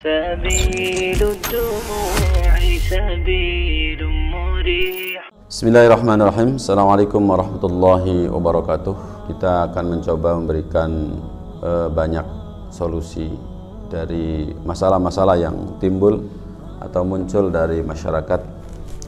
سبيل الدموع سبيل مريح. Bismillahirrahmanirrahim. Assalamualaikum warahmatullahi wabarakatuh. Kita akan mencoba memberikan banyak solusi dari masalah-masalah yang timbul atau muncul dari masyarakat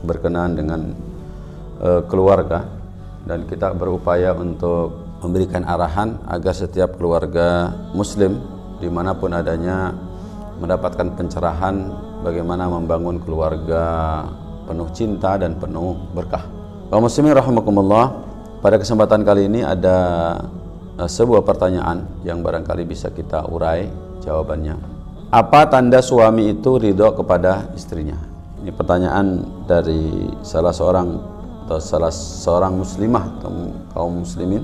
berkenaan dengan keluarga, dan kita berupaya untuk memberikan arahan agar setiap keluarga muslim dimanapun adanya mendapatkan pencerahan bagaimana membangun keluarga penuh cinta dan penuh berkah. Kaum muslimin rahimakumullah, pada kesempatan kali ini ada sebuah pertanyaan yang barangkali bisa kita urai jawabannya. Apa tanda suami itu ridho kepada istrinya? Ini pertanyaan dari salah seorang muslimah atau kaum muslimin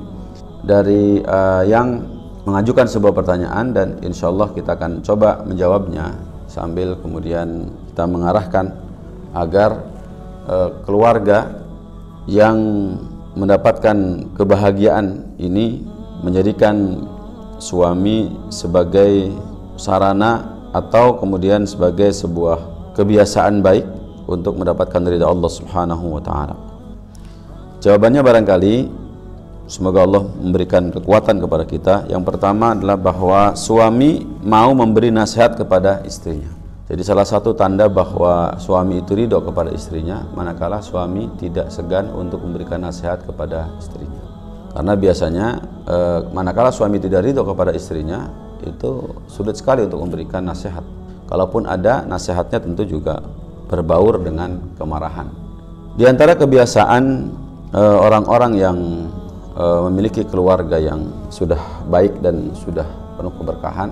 dari yang mengajukan sebuah pertanyaan, dan insya Allah kita akan coba menjawabnya sambil kemudian kita mengarahkan agar keluarga yang mendapatkan kebahagiaan ini menjadikan suami sebagai sarana atau kemudian sebagai sebuah kebiasaan baik untuk mendapatkan ridha Allah Subhanahu wa taala. Jawabannya barangkali semoga Allah memberikan kekuatan kepada kita. Yang pertama adalah bahwa suami mau memberi nasihat kepada istrinya. Jadi salah satu tanda bahwa suami itu ridho kepada istrinya manakala suami tidak segan untuk memberikan nasihat kepada istrinya. Karena biasanya manakala suami tidak ridho kepada istrinya, itu sulit sekali untuk memberikan nasihat. Kalaupun ada nasihatnya, tentu juga berbaur dengan kemarahan. Di antara kebiasaan orang-orang yang memiliki keluarga yang sudah baik dan sudah penuh keberkahan,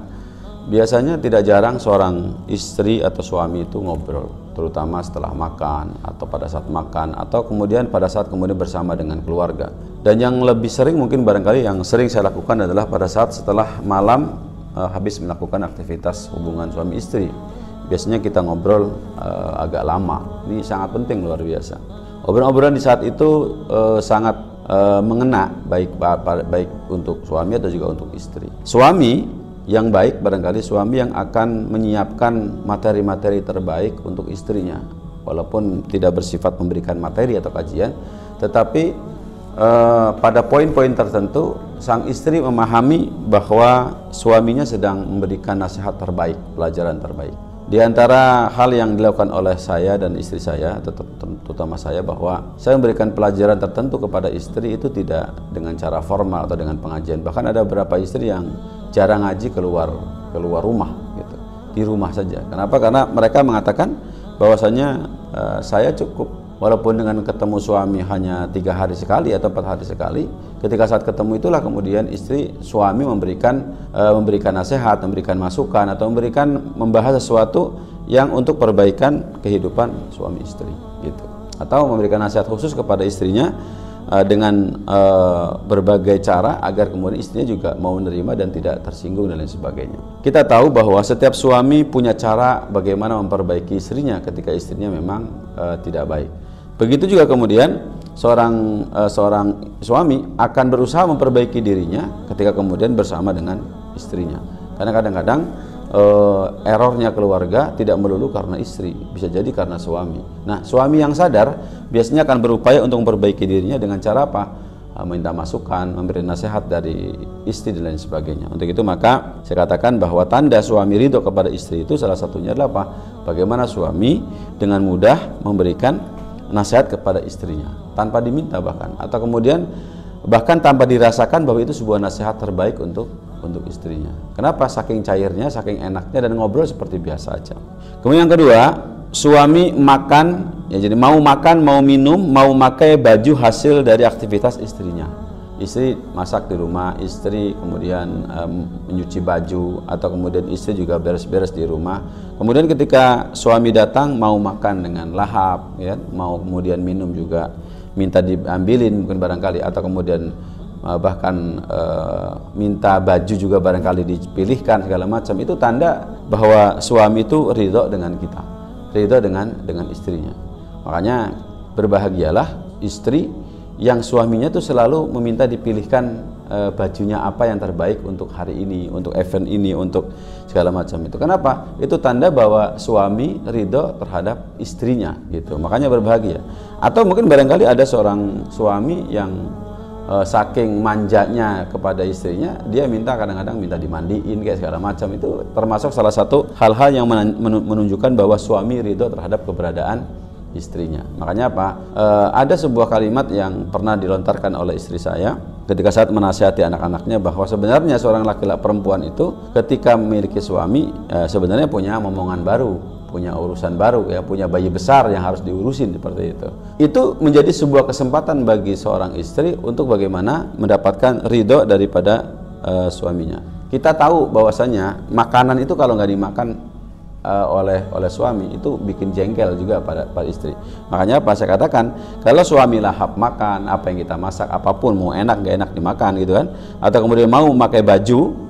biasanya tidak jarang seorang istri atau suami itu ngobrol, terutama setelah makan atau pada saat makan atau kemudian pada saat kemudian bersama dengan keluarga. Dan yang lebih sering mungkin barangkali yang sering saya lakukan adalah pada saat setelah malam habis melakukan aktivitas hubungan suami istri. Biasanya kita ngobrol agak lama. Ini sangat penting, luar biasa. Obrolan-obrolan di saat itu sangat mengena baik untuk suami atau juga untuk istri. Suami yang baik barangkali suami yang akan menyiapkan materi-materi terbaik untuk istrinya, walaupun tidak bersifat memberikan materi atau kajian, tetapi pada poin-poin tertentu sang istri memahami bahwa suaminya sedang memberikan nasihat terbaik, pelajaran terbaik. Di antara hal yang dilakukan oleh saya dan istri saya, terutama saya, bahwa saya memberikan pelajaran tertentu kepada istri itu tidak dengan cara formal atau dengan pengajian. Bahkan ada beberapa istri yang jarang ngaji keluar rumah, gitu, di rumah saja. Kenapa? Karena mereka mengatakan bahwasanya saya cukup, walaupun dengan ketemu suami hanya 3 hari sekali atau 4 hari sekali, ketika saat ketemu itulah kemudian suami memberikan nasihat, memberikan masukan, atau membahas sesuatu yang untuk perbaikan kehidupan suami istri, gitu. Atau memberikan nasihat khusus kepada istrinya dengan berbagai cara agar kemudian istrinya juga mau menerima dan tidak tersinggung dan lain sebagainya. Kita tahu bahwa setiap suami punya cara bagaimana memperbaiki istrinya ketika istrinya memang tidak baik. Begitu juga kemudian seorang suami akan berusaha memperbaiki dirinya ketika kemudian bersama dengan istrinya. Karena kadang-kadang errornya keluarga tidak melulu karena istri, bisa jadi karena suami. Nah, suami yang sadar biasanya akan berupaya untuk memperbaiki dirinya dengan cara apa? Minta masukan, memberi nasihat dari istri dan lain sebagainya. Untuk itu maka saya katakan bahwa tanda suami ridho kepada istri itu salah satunya adalah apa? Bagaimana suami dengan mudah memberikan nasihat kepada istrinya tanpa diminta, atau kemudian bahkan tanpa dirasakan bahwa itu sebuah nasihat terbaik untuk istrinya. Kenapa? Saking cairnya, saking enaknya, dan ngobrol seperti biasa aja. Kemudian yang kedua, suami makan, ya, jadi mau makan, mau minum, mau pakai baju hasil dari aktivitas istrinya. Istri masak di rumah, istri kemudian menyuci baju, atau kemudian istri juga beres-beres di rumah. Kemudian ketika suami datang mau makan dengan lahap, ya, mau kemudian minum juga minta diambilin mungkin barangkali, atau kemudian bahkan minta baju juga barangkali dipilihkan segala macam. Itu tanda bahwa suami itu ridho dengan kita, ridho dengan istrinya. Makanya berbahagialah istri yang suaminya tuh selalu meminta dipilihkan bajunya apa yang terbaik untuk hari ini, untuk event ini, untuk segala macam itu. Kenapa? Itu tanda bahwa suami ridho terhadap istrinya gitu, makanya berbahagia. Atau mungkin barangkali ada seorang suami yang saking manjanya kepada istrinya, dia minta kadang-kadang minta dimandiin kayak segala macam. Itu termasuk salah satu hal-hal yang menunjukkan bahwa suami ridho terhadap keberadaan istrinya. Makanya apa? Ada sebuah kalimat yang pernah dilontarkan oleh istri saya ketika saat menasihati anak-anaknya, bahwa sebenarnya seorang laki-laki perempuan itu ketika memiliki suami sebenarnya punya momongan baru, punya urusan baru, ya, punya bayi besar yang harus diurusin seperti itu. Itu menjadi sebuah kesempatan bagi seorang istri untuk bagaimana mendapatkan ridho daripada suaminya. Kita tahu bahwasanya makanan itu kalau nggak dimakan oleh suami itu bikin jengkel juga pada istri. Makanya apa saya katakan, kalau suami lahap makan apa yang kita masak, apapun mau enak nggak enak dimakan gitu kan, atau kemudian mau memakai baju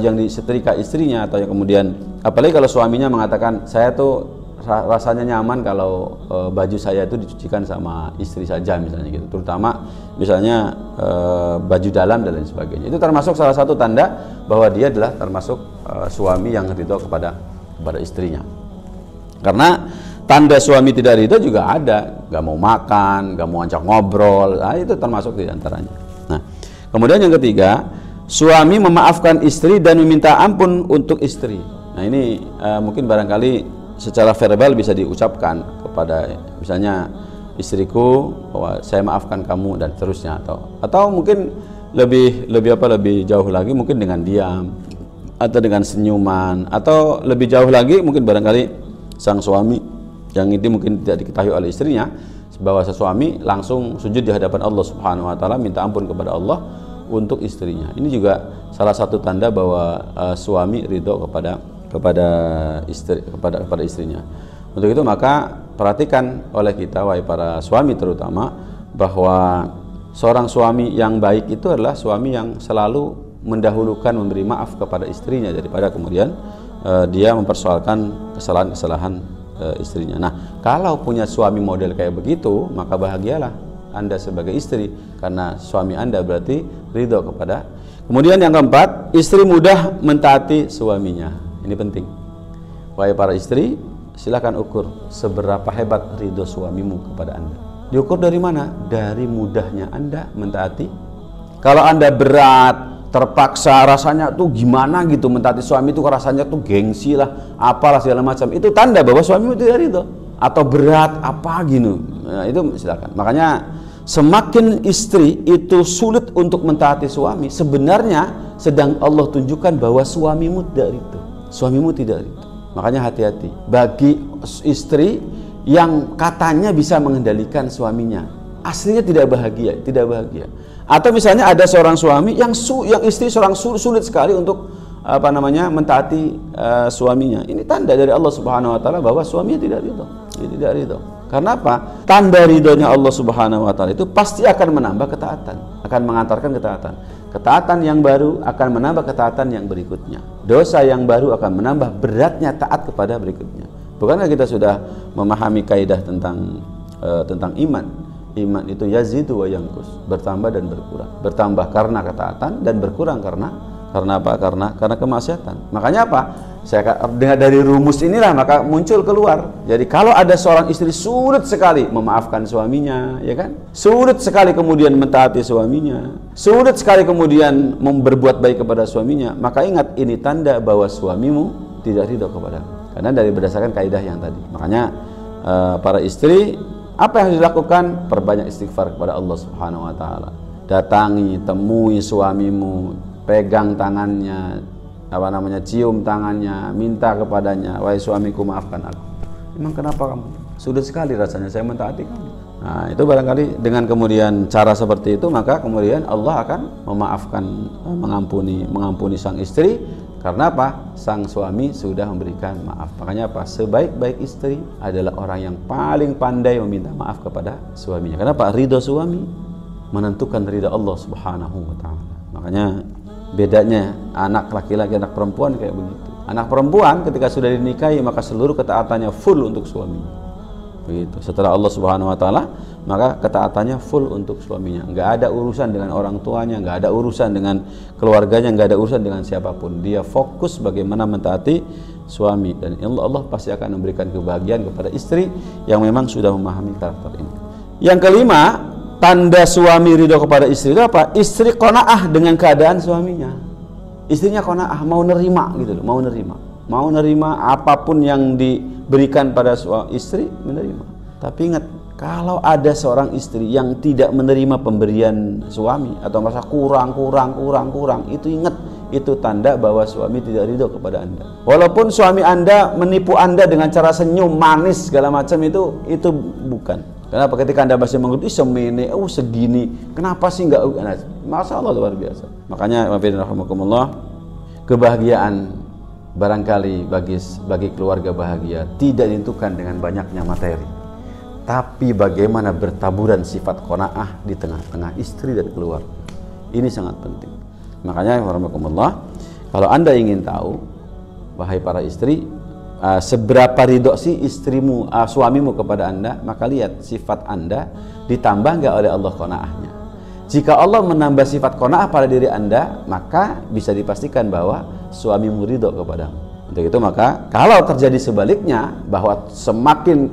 yang disetrika istrinya, atau yang kemudian apalagi kalau suaminya mengatakan saya tuh rasanya nyaman kalau baju saya itu dicucikan sama istri saja misalnya gitu, terutama misalnya baju dalam dan lain sebagainya. Itu termasuk salah satu tanda bahwa dia adalah termasuk suami yang ridho kepada istrinya. Karena tanda suami tidak ridho juga ada, gak mau makan, gak mau ajak ngobrol, nah, itu termasuk di antaranya. Nah, kemudian yang ketiga, suami memaafkan istri dan meminta ampun untuk istri. Nah ini mungkin barangkali secara verbal bisa diucapkan kepada misalnya istriku bahwa saya maafkan kamu dan seterusnya, atau mungkin lebih jauh lagi mungkin dengan diam atau dengan senyuman, atau lebih jauh lagi mungkin barangkali sang suami yang ini mungkin tidak diketahui oleh istrinya, bahwa suami langsung sujud di hadapan Allah Subhanahu wa taala minta ampun kepada Allah untuk istrinya. Ini juga salah satu tanda bahwa suami ridho kepada istrinya. Untuk itu maka perhatikan oleh kita wahai para suami terutama, bahwa seorang suami yang baik itu adalah suami yang selalu mendahulukan memberi maaf kepada istrinya daripada kemudian dia mempersoalkan kesalahan-kesalahan istrinya. Nah, kalau punya suami model kayak begitu, maka bahagialah Anda sebagai istri, karena suami Anda berarti ridho kepada. Kemudian yang keempat, istri mudah mentaati suaminya. Ini penting. Wahai para istri, silakan ukur seberapa hebat ridho suamimu kepada Anda. Diukur dari mana? Dari mudahnya Anda mentaati. Kalau Anda berat, terpaksa, rasanya tuh gimana gitu mentaati suami itu, rasanya tuh gengsi lah, apalah segala macam, itu tanda bahwa suamimu tidak ridho. Atau berat apa gitu, nah, itu silakan. Makanya semakin istri itu sulit untuk mentaati suami, sebenarnya sedang Allah tunjukkan bahwa suamimu tidak ridho, suamimu tidak ridho. Makanya hati-hati bagi istri yang katanya bisa mengendalikan suaminya, aslinya tidak bahagia. Atau misalnya ada seorang suami yang istri sulit sekali untuk mentaati suaminya. Ini tanda dari Allah Subhanahu wa taala bahwa suaminya tidak ridho. Dia tidak ridho. Karena apa? Tanda ridhonya Allah Subhanahu wa taala itu pasti akan menambah ketaatan, akan mengantarkan ketaatan. Ketaatan yang baru akan menambah ketaatan yang berikutnya. Dosa yang baru akan menambah beratnya taat kepada berikutnya. Bukankah kita sudah memahami kaidah tentang iman? Iman itu yazidu wa yanqus, bertambah dan berkurang. Bertambah karena ketaatan dan berkurang karena apa? Karena kemaksiatan. Makanya apa? Saya dengar dari rumus inilah maka muncul keluar. Jadi kalau ada seorang istri sulit sekali memaafkan suaminya, ya kan? Sulit sekali kemudian mentaati suaminya, sulit sekali kemudian berbuat baik kepada suaminya, maka ingat ini tanda bahwa suamimu tidak ridho kepada. Karena dari berdasarkan kaidah yang tadi. Makanya para istri, apa yang harus dilakukan? Perbanyak istighfar kepada Allah Subhanahu wa taala. Datangi, temui suamimu, pegang tangannya, cium tangannya, minta kepadanya, wahai suamiku maafkan aku. Emang kenapa kamu? Sudah sekali rasanya saya mentaati kamu. Nah, itu barangkali dengan kemudian cara seperti itu, maka kemudian Allah akan memaafkan, mengampuni sang istri. Karena apa? Sang suami sudah memberikan maaf. Makanya apa? Sebaik-baik istri adalah orang yang paling pandai meminta maaf kepada suaminya. Kenapa? Ridho suami menentukan ridho Allah Subhanahu wa taala. Makanya bedanya anak laki-laki, anak perempuan kayak begitu. Anak perempuan ketika sudah dinikahi maka seluruh ketaatannya full untuk suaminya. Begitu. Setelah Allah Subhanahu wa taala, maka ketaatannya full untuk suaminya. Nggak ada urusan dengan orang tuanya, nggak ada urusan dengan keluarganya, nggak ada urusan dengan siapapun. Dia fokus bagaimana mentaati suami, dan Allah pasti akan memberikan kebahagiaan kepada istri yang memang sudah memahami karakter ini. Yang kelima, tanda suami ridho kepada istri itu apa? Istri qanaah dengan keadaan suaminya. Istrinya qanaah, mau nerima gitu loh, mau nerima apapun yang diberikan pada istri, menerima. Tapi ingat, kalau ada seorang istri yang tidak menerima pemberian suami atau merasa kurang, itu ingat, itu tanda bahwa suami tidak ridho kepada Anda. Walaupun suami Anda menipu Anda dengan cara senyum manis segala macam, itu bukan. Kenapa? Ketika Anda masih mengerti semene, segini, kenapa sih enggak? Nah, Masya Allah, luar biasa. Makanya rahimakumullah, kebahagiaan barangkali bagi keluarga bahagia tidak ditentukan dengan banyaknya materi, tapi bagaimana bertaburan sifat qanaah di tengah-tengah istri dan keluarga. Ini sangat penting. Makanya rahimakumullah, kalau Anda ingin tahu, wahai para istri, seberapa ridho sih istrimu, suamimu kepada Anda, maka lihat sifat Anda ditambah nggak oleh Allah qanaahnya. Jika Allah menambah sifat qanaah pada diri Anda, maka bisa dipastikan bahwa suamimu ridho kepadamu. Untuk itu maka kalau terjadi sebaliknya, bahwa semakin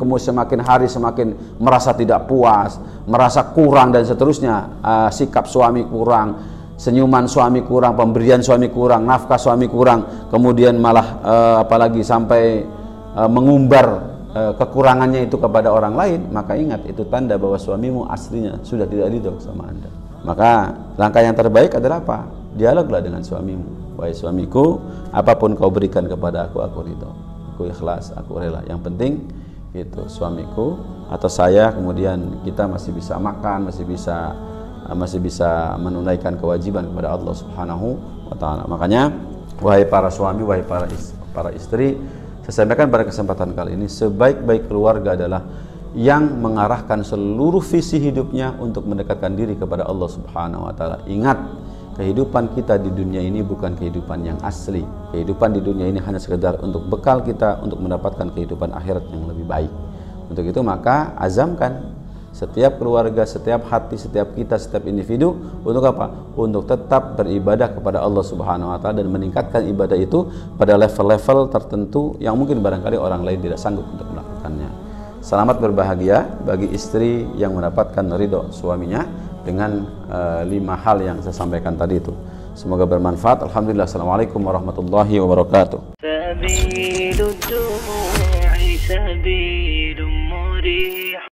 hari semakin merasa tidak puas, merasa kurang dan seterusnya, sikap suami kurang, senyuman suami kurang, pemberian suami kurang, nafkah suami kurang, kemudian malah apalagi sampai mengumbar kekurangannya itu kepada orang lain, maka ingat, itu tanda bahwa suamimu aslinya sudah tidak ridho sama Anda. Maka langkah yang terbaik adalah apa? Dialoglah dengan suamimu. Wahai suamiku, apapun kau berikan kepada aku ridho, aku ikhlas, aku rela. Yang penting itu suamiku atau saya, kemudian kita masih bisa makan, masih bisa menunaikan kewajiban kepada Allah Subhanahu wa taala. Makanya wahai para suami, wahai para istri, saya sampaikan pada kesempatan kali ini, sebaik-baik keluarga adalah yang mengarahkan seluruh visi hidupnya untuk mendekatkan diri kepada Allah Subhanahu wa taala. Ingat, kehidupan kita di dunia ini bukan kehidupan yang asli. Kehidupan di dunia ini hanya sekedar untuk bekal kita untuk mendapatkan kehidupan akhirat yang lebih baik. Untuk itu maka azamkan setiap keluarga, setiap hati, setiap kita, setiap individu untuk apa? Untuk tetap beribadah kepada Allah Subhanahu wa taala dan meningkatkan ibadah itu pada level-level tertentu yang mungkin barangkali orang lain tidak sanggup untuk melakukannya. Selamat berbahagia bagi istri yang mendapatkan ridho suaminya dengan 5 hal yang saya sampaikan tadi itu. Semoga bermanfaat. Alhamdulillah. Assalamualaikum warahmatullahi wabarakatuh. سبيل الدموع سبيل مريح